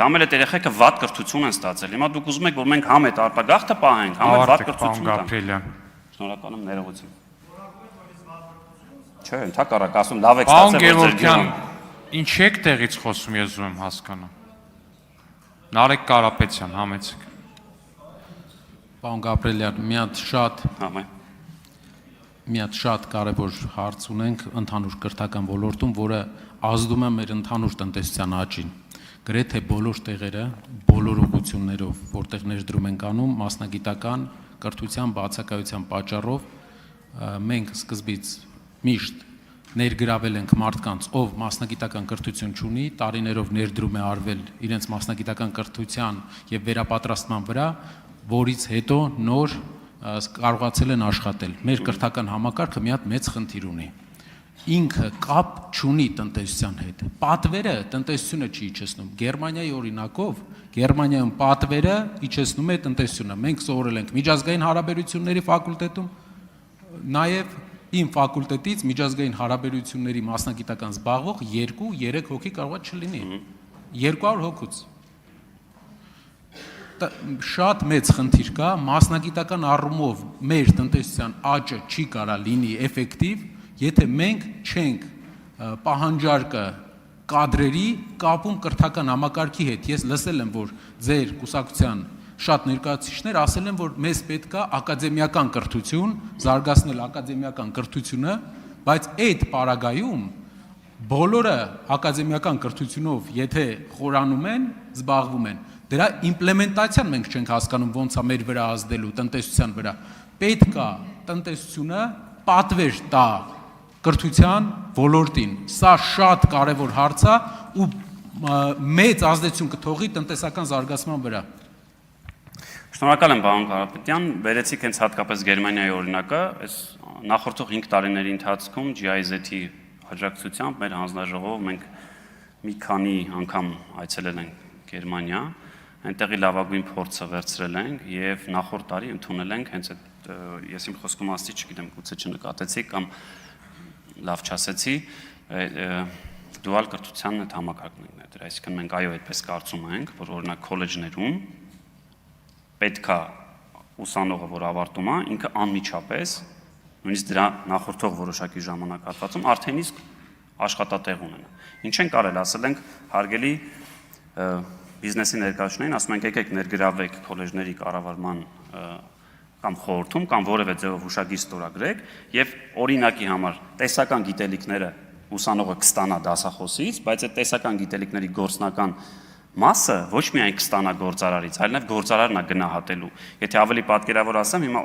Ամեն այդ երեխեքը վատ կրթություն են ստացել։ Հիմա դուք ուզում եք, որ մենք համ այդ արտագաղթը պահենք, համ այդ վատ կրթությունը տանք։ Շնորհակալ եմ ներողություն։ Չէ, ընդհակառակ ասում լավ եք ստացել ձեր գյուղում։ Ինչ եք տեղից խոսում, ես ուզում եմ հասկանամ։ Նարեկ Կարապետյան, համեցեք։ Պարոն Գաբրելյան, մի հատ շատ կարևոր հարց ունենք ընդհանուր կրթական ոլորտում, որը ազդում է մեր ընդհանուր տնտեսության աճին։ Գրեթե բոլոր տեղերը, բոլոր ուղղություններով, որտեղ ներդրում ենք անում, մասնագիտական կրթության բացակայության պատճառով մենք սկզբից միշտ ներգրավել ենք մարդկանց, ով մասնագիտական կրթություն չունի, տարիներով ներդրում է արվել իրենց մասնագիտական կրթության եւ վերապատրաստման վրա, որից հետո նոր կարողացել են աշխատել։ Մեր կրթական համակարգը մի հատ մեծ խնդիր ունի։ Ինքը կապ չունի տնտեսության հետ։ Պատվերը տնտեսությունը չի իջեցնում։ Գերմանիայի օրինակով, Գերմանիայում պատվերը իջեցնում է տնտեսությունը։ Մենք սովորել ենք միջազգային հարաբերությունների ֆակուլտետում, նաև իմ ֆակուլտետից միջազգային հարաբերությունների մասնագիտական զբաղվող 2-3 հոգի կարող է չլինի։ 200 հոգուց։ Շատ մեծ խնդիր կա, մասնագիտական առումով մեր տնտեսության աճը չի կարա լինի էֆեկտիվ, եթե մենք չենք պահանջարկը կադրերի կապում կրթական համակարգի հետ։ Ես լսել եմ, որ ձեր կուսակցության շատ ներկայացուցիչներ ասել են, որ մեզ պետք է ակադեմիական կրթություն, զարգացնել ակադեմիական կրթությունը, բայց այդ պարագայում բոլորը ակադեմիական կրթությունով, եթե խորանում են, զբաղվում են, դրա իմպլեմենտացիան մենք չենք հասկանում ոնց է մեր վրա ազդելու տնտեսության վրա։ Պետք է տնտեսությունը պատվեր տա կրթության ոլորտին։ Սա շատ կարևոր հարց է ու մեծ ազդեցություն կթողի տնտեսական զարգացման վրա։ Շնորհակալ եմ, պարոն Կարապետյան, վերեցիք հենց հատկապես Գերմանիայի օրինակը, այս նախորդող 5 տարիների ընթացքում GIZ-ի աջակցությամբ մեր հանձնաժողով մենք մի քանի անգամ այցելել ենք Գերմանիա, այնտեղի լավագույն փորձը վերցրել ենք եւ նախորդ տարի ընդունել ենք հենց այդ ես իմ խոսքում ասացի, չգիտեմ, գուցե չնկատեցի կամ լավ չասեցի, դուալ կրթության այդ համակարգն է դրա, այսինքն մենք այո այդպես կարծում ենք, որ օրինակ քոլեջներում պետքա ուսանողը, որ ավարտում է, ինքը անմիջապես, նույնիսկ դրա նախորդող որոշակի ժամանակահատվածում արդեն իսկ աշխատատեղ ունենա։ Ինչ են կարել, ասել ենք, հարգելի բիզնեսի ներկայացուցիչներին, ասում ենք եկեք ներգրավեք քոլեջների կառավարման կամ խորհրդում կամ որևէ ձևով հուշագիր ստորագրեք եւ օրինակի համար տեսական գիտելիքները ուսանողը կստանա դասախոսից, բայց այդ տեսական գիտելիքների գործնական մասը ոչ միայն կստանա գործարարից, այլ նաև գործարարն է գնահատելու։ Եթե ավելի պատկերավոր ասեմ, հիմա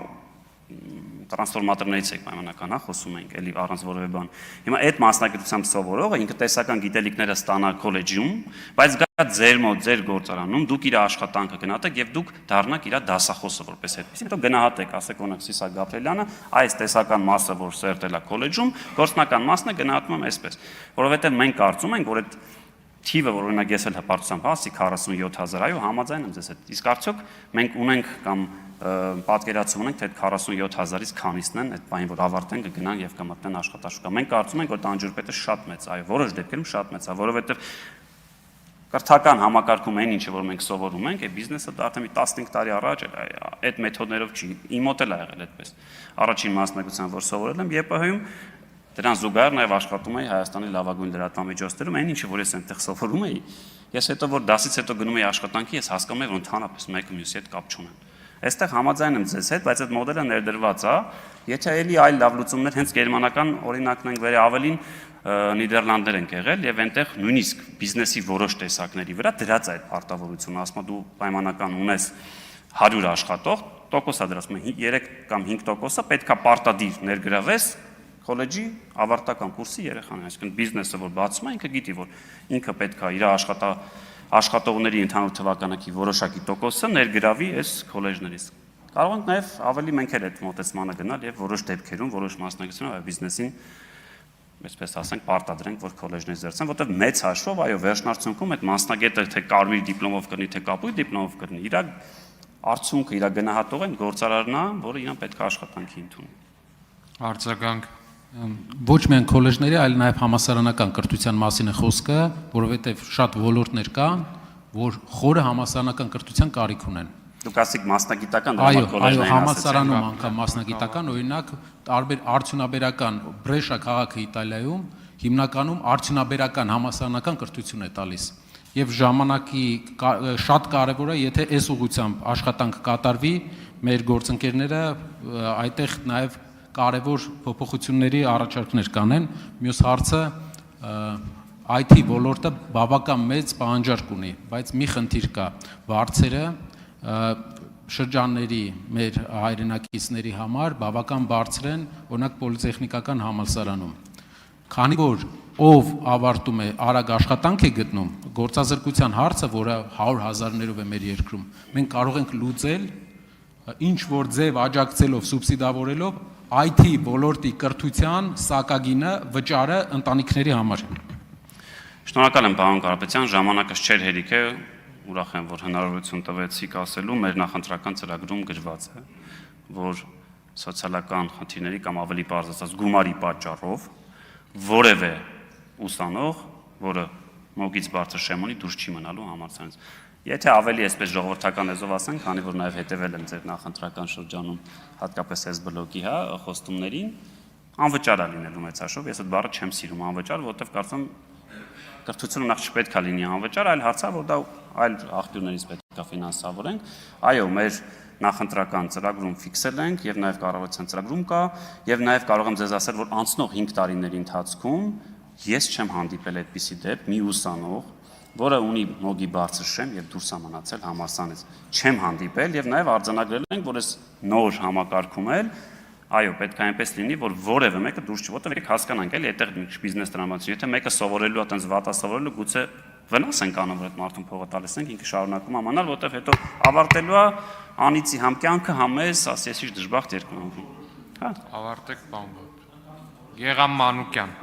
տրանսֆորմատորներից եք պայմանական, խոսում ենք, էլի առանց որևէ բան։ Հիմա այդ մասնագիտությամբ սովորողը ինքը տեսական գիտելիքները ստանա քոլեջում, բայց գա ձեր մոտ, ձեր գործարանում, դուք իր աշխատանքը գնահատեք եւ դուք դառնաք իր դասախոսը որպես այդպես։ Հետո գնահատեք, ասեք օրինակ Սիսակ Գաբրելյանը, այս տեսական մասը, որ սերտել է քոլեջում, գործնական մասն է գնահատում եմ այսպես, որովհետեւ մենք կարծում ենք, որ այդ թիվը, որ օրինակ ես էլ հպարտությամբ ասի 47000, այո, համաձայն եմ ձեզ հետ։ Իսկ արդյոք մենք ունենք կամ պատկերացում ունենք, թե 47000-ից քանիսն են այդ բանը, որ ավարտեն կգնան եւ կմտնեն աշխատաշուկա։ Մենք կարծում ենք, որ տանջուրպետը շատ մեծ է, այո, որոշ դեպքերում շատ մեծ է, որովհետեւ կրթական համակարգում այն ինչը որ մենք սովորում ենք, այդ բիզնեսը դա արդեն 15 տարի առաջ այդ մեթոդներով չի, իմ մոտ էլ ա եղել այդպես։ Առաջին մասնակցության որ սովորել եմ ԵՊՀ-ում, դրան զուգահեռ նաև աշխատում էի Հայաստանի լավագույն լրատվամիջոցներում, այն ինչը որ ես այնտեղ սովորում էի, ես հետո որ դասից հետո գնում էի աշխատանքի, ես հասկանում էի, որ ընդհանրապես մեկը մյուսի հետ կապ չունեն։ Այստեղ համաձայն եմ ձեզ հետ, բայց այդ մոդելը ներդրված է, եթե էլի այլ լավ լուծումներ, հենց գերմանական օրինակն ենք վերել, ավելին Նիդերլանդներ են եղել եւ այնտեղ նույնիսկ բիզնեսի որոշ տեսակների վրա դրած է այդ պարտավորությունը, ասում եմ դու պայմանական ունես 100 աշխատող, տոկոսա դրած, 3 կամ 5% պետքա պարտադիր ներգրավես քոլեջի ավարտական կուրսի երեխաներին, այսինքն բիզնեսը որ բացում է, ինքը գիտի, որ ինքը պետքա իր աշխատողների ընդհանուր թվականակի որոշակի տոկոսը ներգրավի այս քոլեջներից։ Կարող ենք նաև ավելի մենք էլ այդ մոտեցմանը գնալ եւ որոշ դեպքերում, որոշ մասնակիցներով բիզնեսին, այսպես ասենք, պարտադրենք, որ քոլեջներից դերցեն, որտեղ մեծ հաշվով, այո, վերջնարդյունքում այդ մասնագետը թե կարմիր դիպլոմով կրնի, թե կապույտ դիպլոմով կրնի, իր արդյունքը, իր գնահատողը այն գործարարն է, որը իրան պետք է աշխատանքի ընդունի։ Արձագանք Ոչ միայն քոլեջների, այլ նաև համալսարանական կրթության մասին է խոսքը, որովհետև շատ ոլորտներ կան, որ խորը համալսարանական կրթության կարիք ունեն։ Դուք ասիք մասնագիտական Այո, համալսարանում անգամ մասնագիտական, օրինակ, տարբեր արդյունաբերական Բրեշա քաղաքը Իտալիայում հիմնականում արդյունաբերական համալսարանական կրթություն է տալիս։ Եվ ժամանակի շատ կարևոր է, եթե այս ուղղությամբ աշխատանք կատարվի, մեր գործընկերները այդտեղ նաև կարևոր փոփոխությունների առաջարկներ կանեն։ Մյուս հարցը IT ոլորտը բավական մեծ պահանջարկ ունի, բայց մի խնդիր կա, վարձերը շրջանների մեր հայրենակիցների համար բավական բարձր են, օրինակ պոլիտեխնիկական համալսարանում։ Քանի որ ով ավարտում է արագ աշխատանք է գտնում, գործազրկության հարցը, որը 100,000-ներով է մեր երկրում, մենք կարող ենք լուծել ինչ որ ձև աջակցելով, սուբսիդավորելով IT ոլորտի կրթության սակագինը, վճարը ընտանիքների համար։ Շնորհակալ եմ պարոն Կարապետյան, ժամանակս չէր հերիք է, ուրախ եմ, որ հնարավորություն տվեցիք ասելու, մեր նախընտրական ծրագրում գրված է, որ սոցիալական խնդիրների կամ ավելի պարզ ասած գումարի պատճառով որևէ ուսանող, որը մոգից բարձր շեմ ունի, դուրս չի մնալու համալսարանից։ Եթե ավելի այսպես ժողովրդական լեզվով ասենք, քանի որ նաև հետևել եմ ձեր նախընտրական շրջանում, հատկապես այս բլոկի խոստումներին, անվճար է լինելու մեծ հաշվով, ես այդ բառը չեմ սիրում անվճար, որովհետև կարծում կրթությունը նախ չպետք է լինի անվճար, այլ հարցը, որ դա այլ աղբյուրներից պետք է ֆինանսավորենք։ Այո, մեր նախընտրական ծրագրում ֆիքսել ենք եւ նաեւ կառավարության ծրագրում կա եւ նաեւ կարող եմ ձեզ ասել, որ անցնող 5 տարիների ընթացքում ես չեմ հանդիպել այդպիսի դեպք մի ուսանող, որը ունի մոգի բարձր շեմ եւ դուրս է մնացել համալսարանից։ Չեմ հանդիպել եւ նաեւ արձանագրել ենք, որ այս նոր համակարգում էլ այո, պետք է այնպես լինի, որ որևէ մեկը դուրս չի, որտեղ եք հասկանանք, էլի, այդտեղ մի բիզնես տրամադրություն, եթե մեկը սովորելու է, այտենց վատա սովորելու, գուցե վնաս ենք անում, որ այդ մարդուն փողը տալիս ենք, ինքը շարունակում ամանալ, որտեղ հետո ավարտելու է անիծի համ կյանքը, համ էս, ասես ինչ դժբախտ երկու անգամ։ Հա։ Ավարտեք, պարոն Գեգամ Մանուկյան։